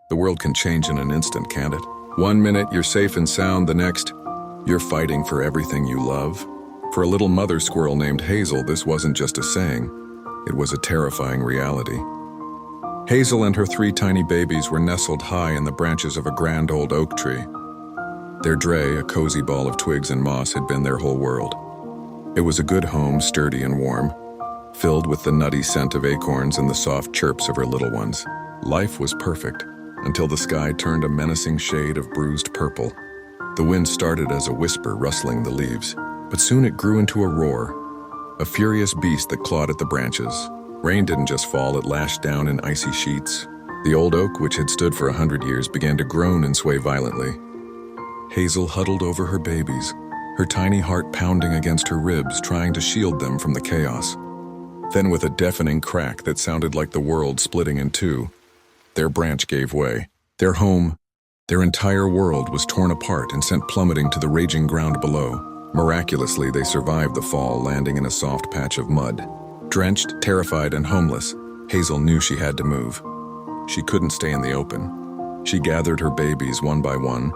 The world can change in an instant, can't it? One minute you're safe and sound, the next, you're fighting for everything you love. For a little mother squirrel named Hazel, this wasn't just a saying, it was a terrifying reality. Hazel and her 3 tiny babies were nestled high in the branches of a grand old oak tree. Their dray, a cozy ball of twigs and moss, had been their whole world. It was a good home, sturdy and warm, filled with the nutty scent of acorns and the soft chirps of her little ones. Life was perfect, until the sky turned a menacing shade of bruised purple. The wind started as a whisper rustling the leaves, but soon it grew into a roar, a furious beast that clawed at the branches. Rain didn't just fall, it lashed down in icy sheets. The old oak, which had stood for 100 years, began to groan and sway violently. Hazel huddled over her babies, her tiny heart pounding against her ribs, trying to shield them from the chaos. Then, with a deafening crack that sounded like the world splitting in two, their branch gave way. Their home, their entire world, was torn apart and sent plummeting to the raging ground below. Miraculously, they survived the fall, landing in a soft patch of mud. Drenched, terrified, and homeless, Hazel knew she had to move. She couldn't stay in the open. She gathered her babies one by one,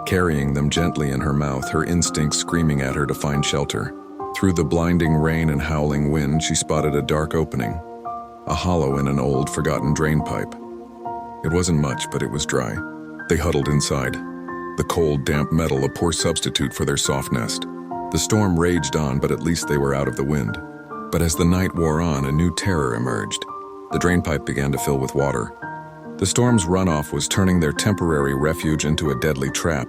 carrying them gently in her mouth, her instincts screaming at her to find shelter. Through the blinding rain and howling wind, she spotted a dark opening, a hollow in an old, forgotten drain pipe. It wasn't much, but it was dry. They huddled inside, the cold, damp metal a poor substitute for their soft nest. The storm raged on, but at least they were out of the wind. But as the night wore on, a new terror emerged. The drainpipe began to fill with water. The storm's runoff was turning their temporary refuge into a deadly trap.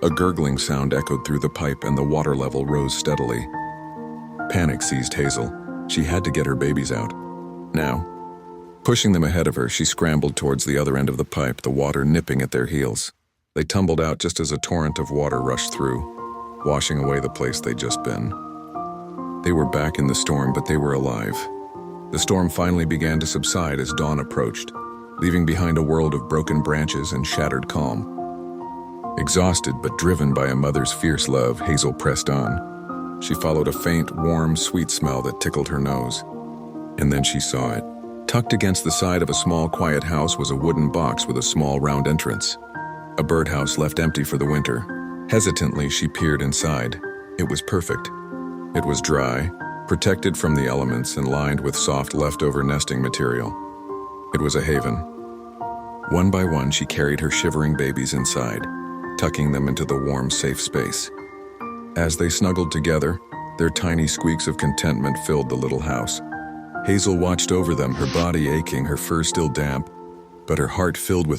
A gurgling sound echoed through the pipe, and the water level rose steadily. Panic seized Hazel. She had to get her babies out. Now. Pushing them ahead of her, she scrambled towards the other end of the pipe, the water nipping at their heels. They tumbled out just as a torrent of water rushed through, washing away the place they'd just been. They were back in the storm, but they were alive. The storm finally began to subside as dawn approached, leaving behind a world of broken branches and shattered calm. Exhausted but driven by a mother's fierce love, Hazel pressed on. She followed a faint, warm, sweet smell that tickled her nose. And then she saw it. Tucked against the side of a small, quiet house was a wooden box with a small, round entrance. A birdhouse left empty for the winter. Hesitantly, she peered inside. It was perfect. It was dry, protected from the elements, and lined with soft leftover nesting material. It was a haven. One by one, she carried her shivering babies inside, tucking them into the warm, safe space. As they snuggled together, their tiny squeaks of contentment filled the little house. Hazel watched over them, her body aching, her fur still damp, but her heart filled with